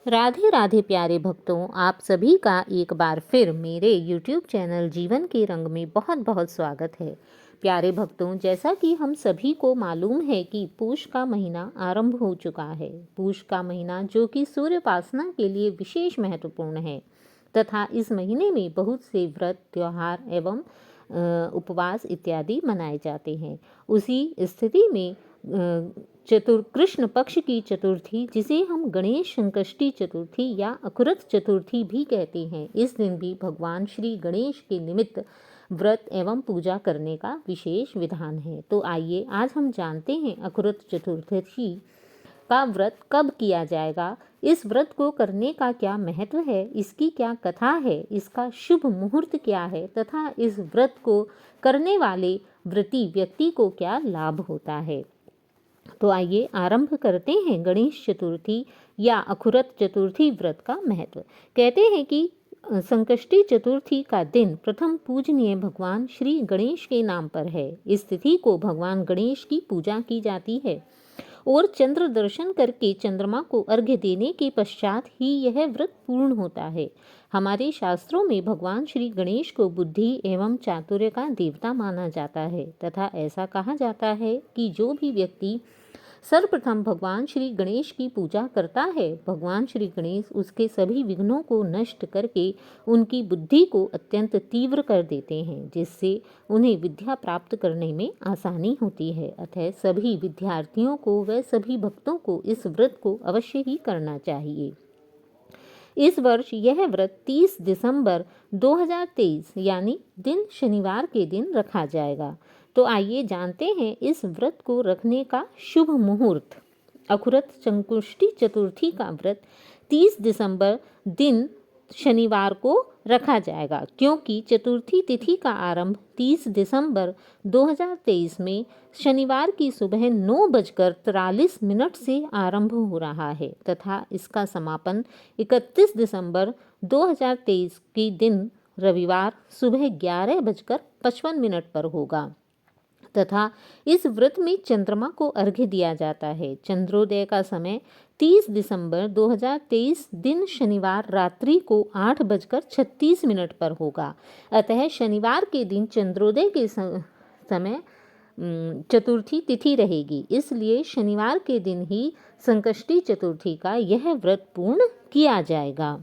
राधे राधे प्यारे भक्तों, आप सभी का एक बार फिर मेरे YouTube चैनल जीवन के रंग में बहुत बहुत स्वागत है। प्यारे भक्तों, जैसा कि हम सभी को मालूम है कि पूष का महीना आरंभ हो चुका है। पूष का महीना जो कि सूर्य उपासना के लिए विशेष महत्वपूर्ण है तथा इस महीने में बहुत से व्रत, त्योहार एवं उपवास इत्यादि मनाए जाते हैं। उसी स्थिति में कृष्ण पक्ष की चतुर्थी, जिसे हम गणेश संकष्टी चतुर्थी या अखुरत चतुर्थी भी कहते हैं, इस दिन भी भगवान श्री गणेश के निमित्त व्रत एवं पूजा करने का विशेष विधान है। तो आइए आज हम जानते हैं अखुरत चतुर्थी का व्रत कब किया जाएगा, इस व्रत को करने का क्या महत्व है, इसकी क्या कथा है, इसका शुभ मुहूर्त क्या है तथा इस व्रत को करने वाले व्रती व्यक्ति को क्या लाभ होता है। तो आइए आरंभ करते हैं गणेश चतुर्थी या अखुरत चतुर्थी व्रत का महत्व। कहते हैं कि संकष्टी चतुर्थी का दिन प्रथम पूजनीय भगवान श्री गणेश के नाम पर है। इस तिथि को भगवान गणेश की पूजा की जाती है और चंद्र दर्शन करके चंद्रमा को अर्घ्य देने के पश्चात ही यह व्रत पूर्ण होता है। हमारे शास्त्रों में भगवान श्री गणेश को बुद्धि एवं चातुर्य का देवता माना जाता है तथा ऐसा कहा जाता है कि जो भी व्यक्ति सर्वप्रथम भगवान श्री गणेश की पूजा करता है, भगवान श्री गणेश उसके सभी विघ्नों को नष्ट करके उनकी बुद्धि को अत्यंत तीव्र कर देते हैं, जिससे उन्हें विद्या प्राप्त करने में आसानी होती है। अतः सभी विद्यार्थियों को व सभी भक्तों को इस व्रत को अवश्य ही करना चाहिए। इस वर्ष यह व्रत 30 दिसंबर 2023 यानी दिन शनिवार के दिन रखा जाएगा। तो आइए जानते हैं इस व्रत को रखने का शुभ मुहूर्त। अखुरत संकुष्टी चतुर्थी का व्रत 30 दिसंबर दिन शनिवार को रखा जाएगा, क्योंकि चतुर्थी तिथि का आरंभ 30 दिसंबर 2023 में शनिवार की सुबह 9:43 से आरंभ हो रहा है तथा इसका समापन 31 दिसंबर 2023 के दिन रविवार सुबह 11:55 पर होगा तथा इस व्रत में चंद्रमा को अर्घ्य दिया जाता है। चंद्रोदय का समय 30 दिसंबर 2023 दिन शनिवार रात्रि को 8:36 पर होगा। अतः शनिवार के दिन चंद्रोदय के समय चतुर्थी तिथि रहेगी, इसलिए शनिवार के दिन ही संकष्टी चतुर्थी का यह व्रत पूर्ण किया जाएगा।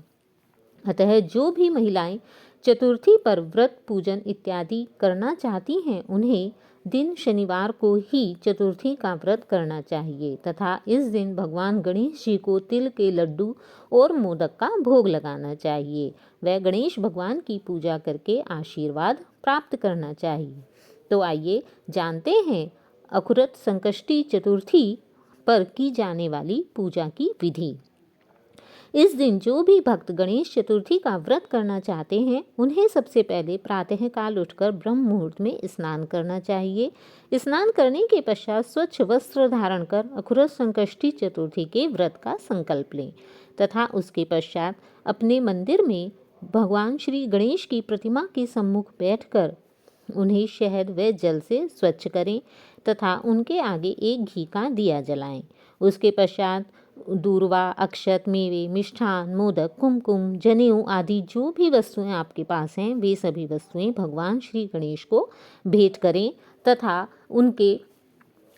अतः जो भी महिलाएं चतुर्थी पर व्रत, पूजन इत्यादि करना चाहती हैं, उन्हें दिन शनिवार को ही चतुर्थी का व्रत करना चाहिए तथा इस दिन भगवान गणेश जी को तिल के लड्डू और मोदक का भोग लगाना चाहिए। वह गणेश भगवान की पूजा करके आशीर्वाद प्राप्त करना चाहिए। तो आइए जानते हैं अखुरत संकष्टी चतुर्थी पर की जाने वाली पूजा की विधि। इस दिन जो भी भक्त गणेश चतुर्थी का व्रत करना चाहते हैं, उन्हें सबसे पहले प्रातःकाल उठकर ब्रह्म मुहूर्त में स्नान करना चाहिए। स्नान करने के पश्चात स्वच्छ वस्त्र धारण कर अखुरत संकष्टी चतुर्थी के व्रत का संकल्प लें तथा उसके पश्चात अपने मंदिर में भगवान श्री गणेश की प्रतिमा के सम्मुख बैठकर उन्हें शहद व जल से स्वच्छ करें तथा उनके आगे एक घी का दिया जलाएं। उसके पश्चात दूर्वा, अक्षत, मेवे, मिष्ठान, मोदक, कुमकुम, जनेऊ आदि जो भी वस्तुएं आपके पास हैं, वे सभी वस्तुएं भगवान श्री गणेश को भेंट करें तथा उनके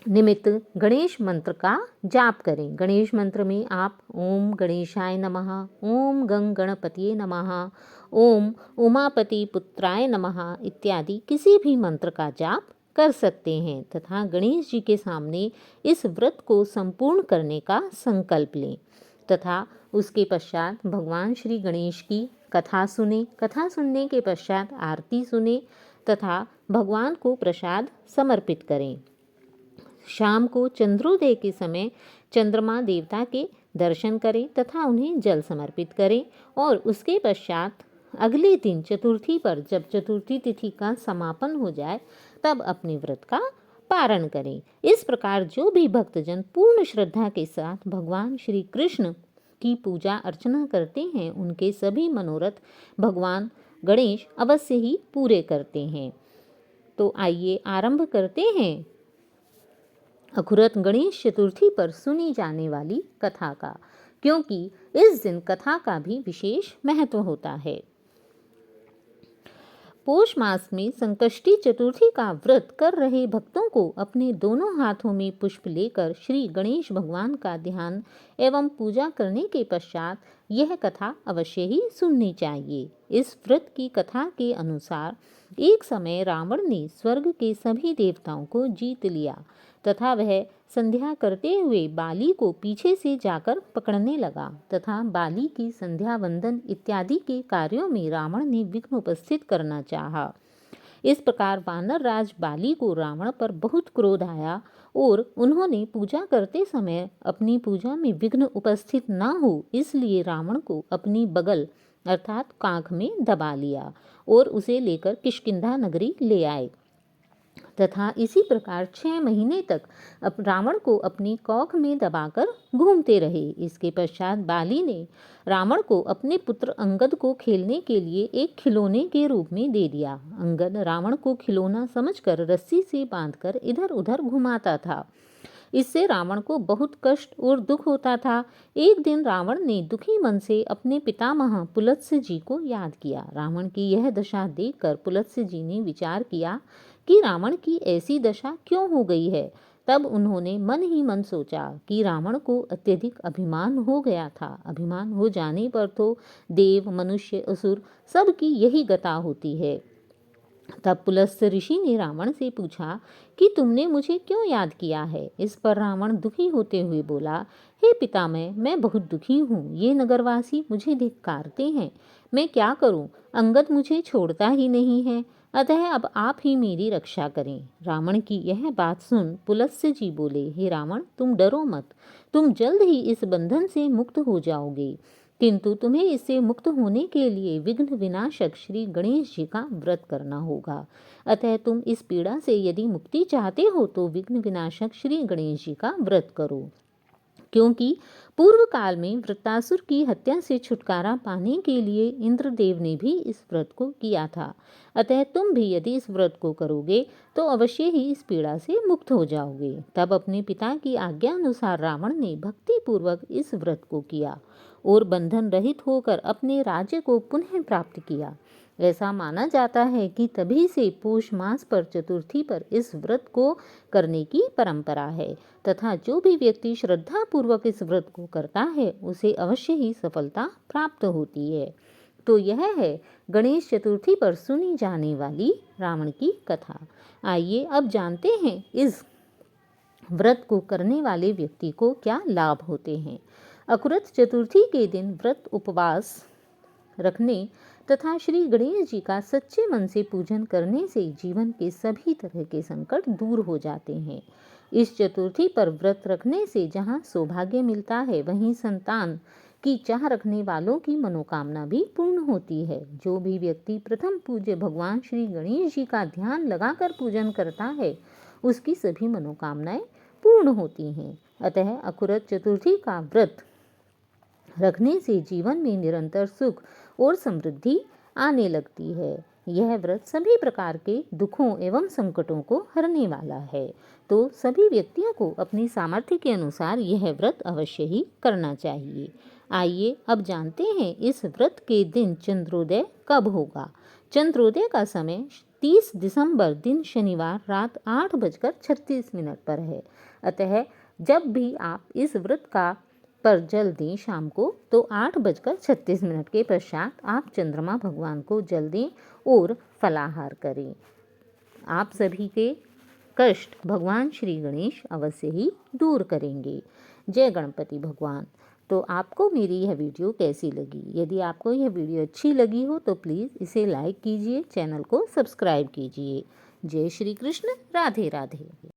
निमित्त गणेश मंत्र का जाप करें। गणेश मंत्र में आप ओम गणेशाय नमः, ओम गंग गणपतिये नमः, ओम उमापति पुत्राय नमः इत्यादि किसी भी मंत्र का जाप कर सकते हैं तथा गणेश जी के सामने इस व्रत को संपूर्ण करने का संकल्प लें तथा उसके पश्चात भगवान श्री गणेश की कथा सुने। कथा सुनने के पश्चात आरती सुने तथा भगवान को प्रसाद समर्पित करें। शाम को चंद्रोदय के समय चंद्रमा देवता के दर्शन करें तथा उन्हें जल समर्पित करें और उसके पश्चात अगले दिन चतुर्थी पर जब चतुर्थी तिथि का समापन हो जाए तब अपने व्रत का पारण करें। इस प्रकार जो भी भक्तजन पूर्ण श्रद्धा के साथ भगवान श्री कृष्ण की पूजा अर्चना करते हैं, उनके सभी मनोरथ भगवान गणेश अवश्य ही पूरे करते हैं। तो आइए आरंभ करते हैं अखुरत गणेश चतुर्थी पर सुनी जाने वाली कथा का। क्योंकि इस दिन कथा का भी विशेष महत्व होता है। पौष मास में संकष्टी चतुर्थी का व्रत कर रहे भक्तों को अपने दोनों हाथों में पुष्प लेकर श्री गणेश भगवान का ध्यान एवं पूजा करने के पश्चात यह कथा अवश्य ही सुननी चाहिए। इस व्रत की कथा के अनुसार एक समय रावण ने स्वर्ग के सभी देवताओं को जीत लिया तथा वह संध्या करते हुए बाली को पीछे से जाकर पकड़ने लगा तथा बाली की संध्या वंदन इत्यादि के कार्यों में रावण ने विघ्न उपस्थित करना चाहा। इस प्रकार वानर राज बाली को रावण पर बहुत क्रोध आया और उन्होंने पूजा करते समय अपनी पूजा में विघ्न उपस्थित न हो इसलिए रावण को अपनी बगल अर्थात कांख में दबा लिया और उसे लेकर किष्किंधा नगरी ले आए तथा इसी प्रकार 6 महीने तक रावण को अपनी कौख में दबाकर घूमते रहे। इसके पश्चात बाली ने रावण को अपने पुत्र अंगद को खेलने के लिए एक खिलौने के रूप में दे दिया। अंगद रावण को खिलौना समझकर रस्सी से बांधकर इधर उधर घुमाता था। इससे रावण को बहुत कष्ट और दुख होता था। एक दिन रावण ने दुखी मन से अपने पितामह पुलत्स्य जी को याद किया। रावण की यह दशा देखकर पुलत्स्य जी ने विचार किया कि रावण की ऐसी दशा क्यों हो गई है। तब उन्होंने मन ही मन सोचा कि रावण को अत्यधिक अभिमान हो गया था। अभिमान हो जाने पर तो देव मनुष्य असुर सबकी यही गति होती है। तब पुलस्त्य ऋषि ने रावण से पूछा कि तुमने मुझे क्यों याद किया है। इस पर रावण दुखी होते हुए बोला, हे पितामह, मैं बहुत दुखी हूँ। ये नगरवासी मुझे धिक्कारते हैं। मैं क्या करूँ? अंगद मुझे छोड़ता ही नहीं है। अतः अब आप ही मेरी रक्षा करें। रावण की यह बात सुन पुलस्त्य जी बोले, हे रावण, तुम डरो मत। तुम जल्द ही इस बंधन से मुक्त हो जाओगे, किंतु तुम्हें इससे मुक्त होने के लिए विघ्न विनाशक श्री गणेश जी का व्रत करना होगा। अतः तुम इस पीड़ा से यदि मुक्ति चाहते हो तो विघ्न विनाशक श्री गणेश जी का व्रत करो, क्योंकि पूर्व काल में वृत्तासुर की हत्या से छुटकारा पाने के लिए इंद्रदेव ने भी इस व्रत को किया था। अतः तुम भी यदि इस व्रत को करोगे तो अवश्य ही इस पीड़ा से मुक्त हो जाओगे। तब अपने पिता की आज्ञा अनुसार रावण ने भक्ति पूर्वक इस व्रत को किया और बंधन रहित होकर अपने राज्य को पुनः प्राप्त किया। ऐसा माना जाता है कि तभी से पौष मास पर चतुर्थी पर इस व्रत को करने की परंपरा है तथा जो भी व्यक्ति श्रद्धा पूर्वक इस व्रत को करता है उसे अवश्य ही सफलता प्राप्त होती है। तो यह है गणेश चतुर्थी पर सुनी जाने वाली रावण की कथा। आइए अब जानते हैं इस व्रत को करने वाले व्यक्ति को क्या लाभ होते हैं। अकुरत चतुर्थी के दिन व्रत उपवास रखने तथा श्री गणेश जी का सच्चे मन से पूजन करने से जीवन के सभी तरह के संकट दूर हो जाते हैं। इस चतुर्थी पर व्रत रखने से जहाँ सौभाग्य मिलता है वहीं संतान की चाह रखने वालों की मनोकामना भी पूर्ण होती है। जो भी व्यक्ति प्रथम पूज्य भगवान श्री गणेश जी का ध्यान लगाकर पूजन करता है उसकी सभी मनोकामनाएं पूर्ण होती हैं। अतः अकुरत चतुर्थी का व्रत रखने से जीवन में निरंतर सुख और समृद्धि आने लगती है। यह व्रत सभी प्रकार के दुखों एवं संकटों को हरने वाला है। तो सभी व्यक्तियों को अपनी सामर्थ्य के अनुसार यह व्रत अवश्य ही करना चाहिए। आइए अब जानते हैं इस व्रत के दिन चंद्रोदय कब होगा। चंद्रोदय का समय 30 दिसंबर दिन शनिवार रात 8:36 पर है। अतः जब भी आप इस व्रत का पर जल दें शाम को तो 8:36 के पश्चात आप चंद्रमा भगवान को जल दें और फलाहार करें। आप सभी के कष्ट भगवान श्री गणेश अवश्य ही दूर करेंगे। जय गणपति भगवान। तो आपको मेरी यह वीडियो कैसी लगी? यदि आपको यह वीडियो अच्छी लगी हो तो प्लीज़ इसे लाइक कीजिए, चैनल को सब्सक्राइब कीजिए। जय श्री कृष्ण। राधे राधे।